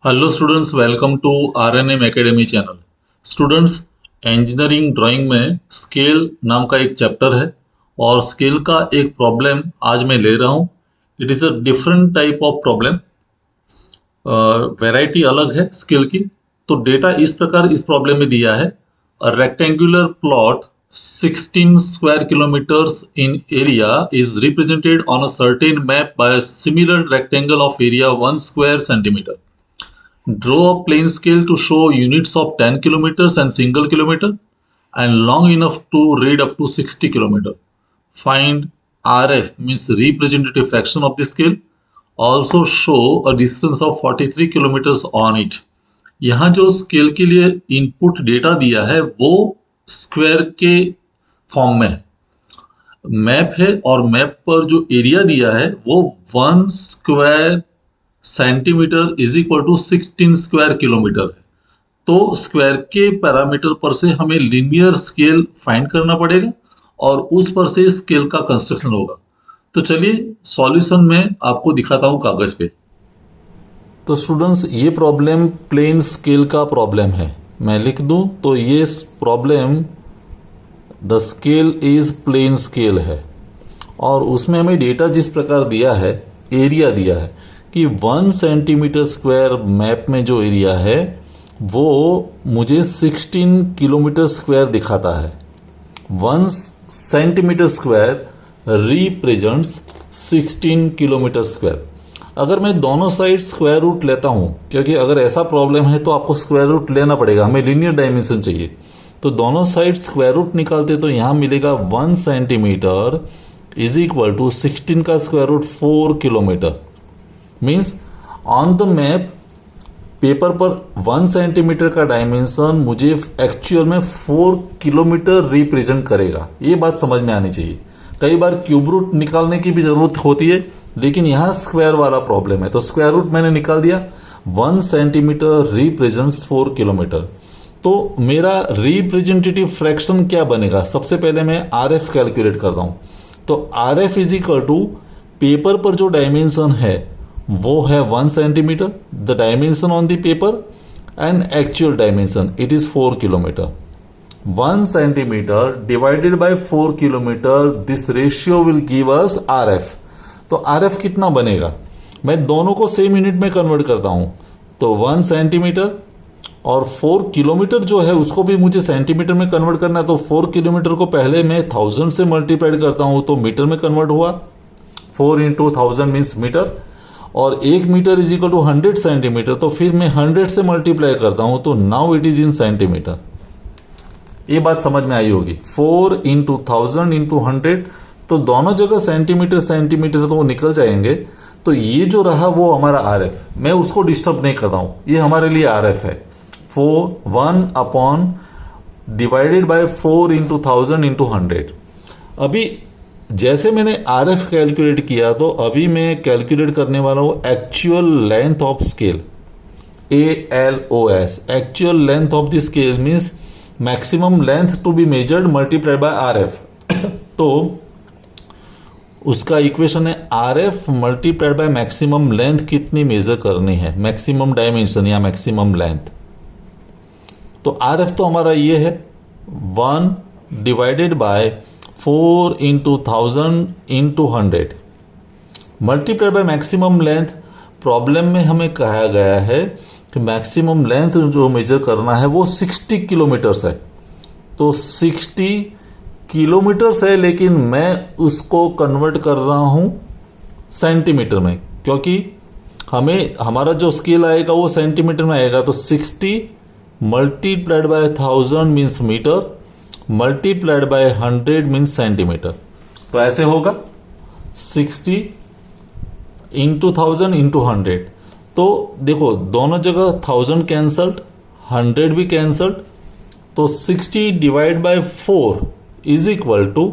Hello students, welcome to RNM academy channel. Students, engineering drawing में scale नाम का एक चैप्टर है और स्केल का एक प्रॉब्लम आज मैं ले रहा हूँ। It is a different type of problem. Variety अलग है स्केल की। तो डेटा इस प्रकार इस प्रॉब्लम में दिया है। A rectangular plot 16 square kilometres in area is represented on a certain map bye similar rectangle of area 1 square centimetre. Draw a plane scale to show units of 10 kilometers and single kilometer and long enough to read up to 60 kilometer. Find RF means representative fraction of the scale. Also show a distance of 43 kilometers on it. यहाँ जो scale के लिए input data दिया है वो square के form में है, मैप है, और मैप पर जो एरिया दिया है वो 1 square centimetre is equal to 16 square kilometre है। तो स्क्वायर के पैरामीटर पर से हमें लिनियर स्केल फाइंड करना पड़ेगा और उस पर से स्केल का कंस्ट्रक्शन होगा। तो चलिए सॉल्यूशन में आपको दिखाता हूं कागज पे। तो स्टूडेंट्स, ये प्रॉब्लम प्लेन स्केल का प्रॉब्लम है। मैं लिख दूं तो ये problem the scale is plain scale है और उसमें हमें डेटा जिस प्रकार दिया है, एरिया दिया है कि 1 सेंटीमीटर स्क्वायर मैप में जो एरिया है वो मुझे 16 किलोमीटर स्क्वायर दिखाता है। 1 centimetre square represents 16 kilometre square. अगर मैं दोनों साइड स्क्वायर रूट लेता हूं, क्योंकि अगर ऐसा प्रॉब्लम है तो आपको स्क्वायर रूट लेना पड़ेगा, हमें लीनियर डायमेंशन चाहिए, तो दोनों साइड स्क्वायर रूट निकालते तो यहां मिलेगा 1 सेंटीमीटर इज इक्वल टू 16 का square root 4 kilometre. Means on the map paper पर 1 सेंटीमीटर का डायमेंशन मुझे एक्चुअल में 4 किलोमीटर रिप्रेजेंट करेगा। ये बात समझ में आनी चाहिए। कई बार क्यूब रूट निकालने की भी जरूरत होती है, लेकिन यहां स्क्वायर वाला प्रॉब्लम है तो स्क्वायर रूट मैंने निकाल दिया। 1 सेंटीमीटर रिप्रेजेंट्स 4 किलोमीटर। तो मेरा रिप्रेजेंटेटिव फ्रैक्शन क्या बनेगा? सबसे पहले मैं RF कैलकुलेट करता हूं। तो RF is equal to paper पर जो डायमेंशन है वो है 1 centimetre, the dimension on the paper, and actual dimension it is 4 kilometre. 1 centimetre divided by 4 kilometre, this ratio will give us RF। तो RF कितना बनेगा? मैं दोनों को सेम यूनिट में कन्वर्ट करता हूं। तो 1 सेंटीमीटर और 4 किलोमीटर जो है उसको भी मुझे सेंटीमीटर में कन्वर्ट करना है। तो 4 किलोमीटर को पहले मैं 1000 से मल्टीप्लाइड करता हूं तो मीटर में कन्वर्ट हुआ। 4 इंटू 1000 मीन्स मीटर, और 1 metre is equal to 100 centimetre. तो फिर मैं 100 से मल्टीप्लाई करता हूं तो now it is in centimetre. ये बात समझ में आई होगी। 4 इंटू 1000 इंटू 100, तो दोनों जगह सेंटीमीटर सेंटीमीटर तो वो निकल जाएंगे। तो ये जो रहा वो हमारा RF, मैं उसको डिस्टर्ब नहीं कर रहा हूं, ये हमारे लिए RF है। 1 upon divided by 4 into 1000 into 100। अभी जैसे मैंने RF कैलकुलेट किया तो अभी मैं कैलकुलेट करने वाला हूं actual length of scale, ALOS। Actual length of the scale means maximum length to be measured multiplied by RF। तो उसका इक्वेशन है RF multiplied by maximum length कितनी मेजर करनी है, मैक्सिमम डायमेंशन या मैक्सिमम लेंथ। तो RF तो हमारा ये है 1 divided by 4 into 1000 into 100 multiply by maximum length. Problem में हमें कहा गया है कि मैक्सिमम लेंथ जो मेजर करना है वो 60 किलोमीटर्स है। तो 60 किलोमीटर्स है, लेकिन मैं उसको कन्वर्ट कर रहा हूं सेंटीमीटर में, क्योंकि हमें हमारा जो स्केल आएगा वो सेंटीमीटर में आएगा। तो 60 multiplied by 1000 means metre, multiplied by 100 means centimetre. तो ऐसे होगा 60 इंटू 1000 इंटू 100। तो देखो दोनों जगह 1000 कैंसल्ड, 100 भी कैंसल्ड। तो 60 divide by 4 is equal to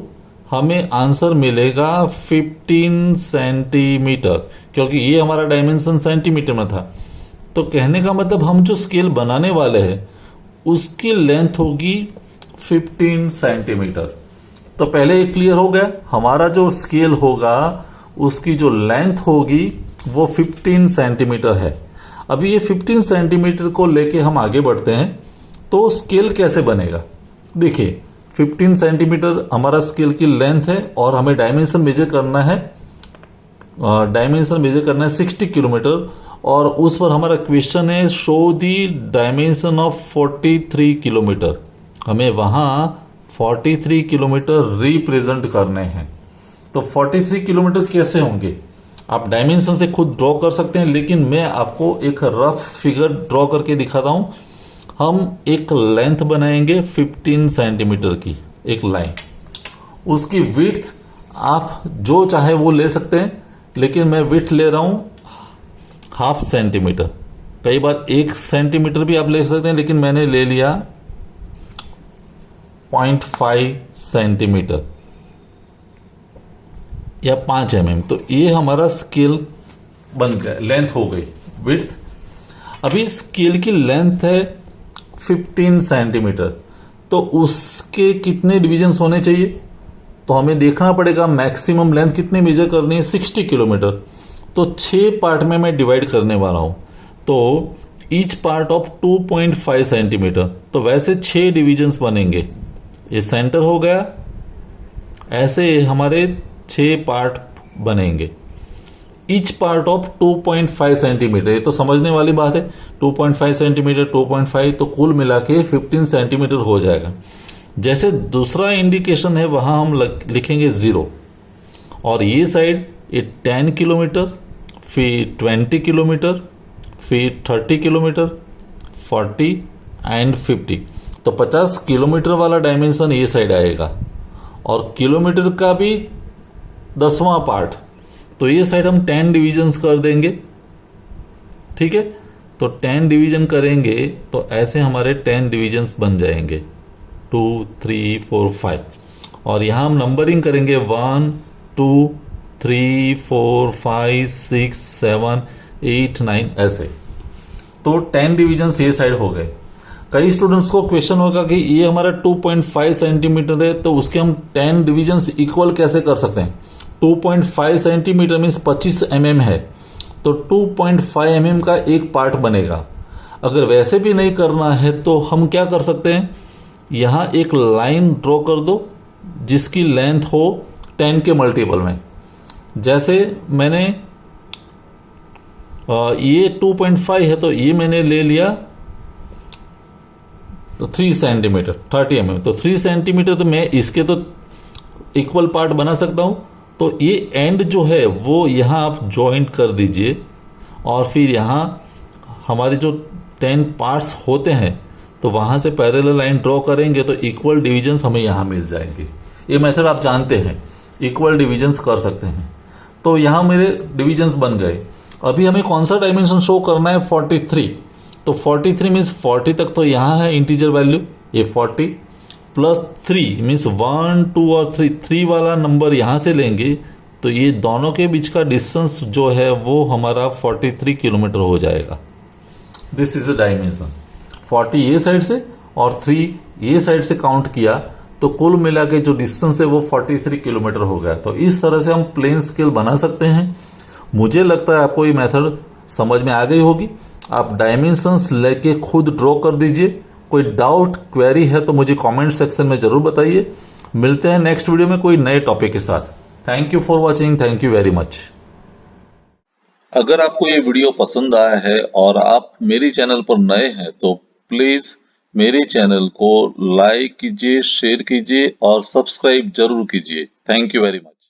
हमें आंसर मिलेगा 15 सेंटीमीटर, क्योंकि ये हमारा डायमेंशन सेंटीमीटर में था। तो कहने का मतलब हम जो स्केल बनाने वाले हैं उसकी लेंथ होगी 15 सेंटीमीटर। तो पहले ये क्लियर हो गया, हमारा जो स्केल होगा उसकी जो लेंथ होगी वो 15 सेंटीमीटर है। अभी ये 15 सेंटीमीटर को लेके हम आगे बढ़ते हैं, तो स्केल कैसे बनेगा। देखिए 15 सेंटीमीटर हमारा स्केल की लेंथ है और हमें डायमेंशन मेजर करना है, 60 किलोमीटर, और उस पर हमारा क्वेश्चन है show the dimension of 43 kilometre. हमें वहां 43 किलोमीटर रिप्रेजेंट करने हैं। तो 43 किलोमीटर कैसे होंगे आप डायमेंशन से खुद ड्रॉ कर सकते हैं, लेकिन मैं आपको एक रफ फिगर ड्रॉ करके दिखाता हूं। हम एक लेंथ बनाएंगे 15 सेंटीमीटर की एक लाइन, उसकी विड्थ आप जो चाहे वो ले सकते हैं, लेकिन मैं विड्थ ले रहा हूं हाफ सेंटीमीटर। कई बार 1 सेंटीमीटर भी आप ले सकते हैं, लेकिन मैंने ले लिया 0.5 सेंटीमीटर या 5 mm। तो ये हमारा स्केल बन गया, लेंथ हो गई, विड्थ। अभी स्केल की लेंथ है 15 सेंटीमीटर, तो उसके कितने डिविजन्स होने चाहिए, तो हमें देखना पड़ेगा मैक्सिमम लेंथ कितनी मेजर करनी है, 60 किलोमीटर। तो 6 पार्ट में मैं डिवाइड करने वाला हूं, तो ईच पार्ट ऑफ 2.5 सेंटीमीटर। तो वैसे 6 डिविजन्स बनेंगे, ये सेंटर हो गया, ऐसे हमारे 6 पार्ट बनेंगे, ईच पार्ट ऑफ 2.5 सेंटीमीटर। ये तो समझने वाली बात है, 2.5 सेंटीमीटर 2.5, तो कुल मिला के 15 सेंटीमीटर हो जाएगा। जैसे दूसरा इंडिकेशन है वहां हम लिखेंगे 0, और ये साइड ये 10 किलोमीटर, फिर 20 किलोमीटर, फिर 30 किलोमीटर, 40 एंड 50। तो 50 किलोमीटर वाला डायमेंशन ये साइड आएगा, और किलोमीटर का भी 10वां पार्ट, तो ये साइड हम 10 डिविजन्स कर देंगे। ठीक है, तो 10 डिवीजन करेंगे तो ऐसे हमारे 10 डिविजन्स बन जाएंगे, 2 3 4 5, और यहां हम नंबरिंग करेंगे 1 2 3 4 5 6 7 8 9 ऐसे। तो 10 डिविजन्स ये साइड हो गए। कई स्टूडेंट्स को क्वेश्चन होगा कि ये हमारा 2.5 सेंटीमीटर है, तो उसके हम 10 डिविजन्स इक्वल कैसे कर सकते हैं। 2.5 सेंटीमीटर मीन्स 25 mm है, तो 2.5 mm का एक पार्ट बनेगा। अगर वैसे भी नहीं करना है तो हम क्या कर सकते हैं, यहां एक लाइन ड्रॉ कर दो जिसकी लेंथ हो 10 के मल्टीपल में। जैसे मैंने ये 2.5 है, तो ये मैंने ले लिया तो 3 सेंटीमीटर 30 mm, तो 3 सेंटीमीटर, तो मैं इसके तो इक्वल पार्ट बना सकता हूं। तो ये एंड जो है वो यहां आप ज्वाइंट कर दीजिए, और फिर यहां हमारे जो 10 पार्ट्स होते हैं तो वहां से पैरेलल लाइन ड्रॉ करेंगे तो इक्वल डिविजन्स हमें यहां मिल जाएंगे। ये मेथड आप जानते हैं, इक्वल डिविजन्स कर सकते हैं। तो यहां मेरे डिविजन्स बन गए। अभी हमें कौन सा डायमेंशन शो करना है, 43। तो 43 मीन्स 40 तक तो यहां है इंटीजर वैल्यू, ये 40 प्लस 3 मीन्स 1 2 और 3 वाला नंबर यहां से लेंगे, तो ये दोनों के बीच का डिस्टेंस जो है वो हमारा 43 किलोमीटर हो जाएगा। This is a dimension. 40 ये साइड से और 3 ये साइड से काउंट किया, तो कुल मिला के जो डिस्टेंस है वो 43 किलोमीटर हो गया। तो इस तरह से हम प्लेन स्केल बना सकते हैं। मुझे लगता है आपको ये मेथड समझ में आ गई होगी। आप डायमेंशंस लेके खुद ड्रॉ कर दीजिए। कोई डाउट क्वेरी है तो मुझे कमेंट सेक्शन में जरूर बताइए। मिलते हैं नेक्स्ट वीडियो में कोई नए टॉपिक के साथ। Thank you for watching, thank you very much. अगर आपको ये वीडियो पसंद आया है और आप मेरे चैनल पर नए हैं तो प्लीज मेरे चैनल को लाइक कीजिए, शेयर कीजिए और सब्सक्राइब जरूर कीजिए। Thank you very much.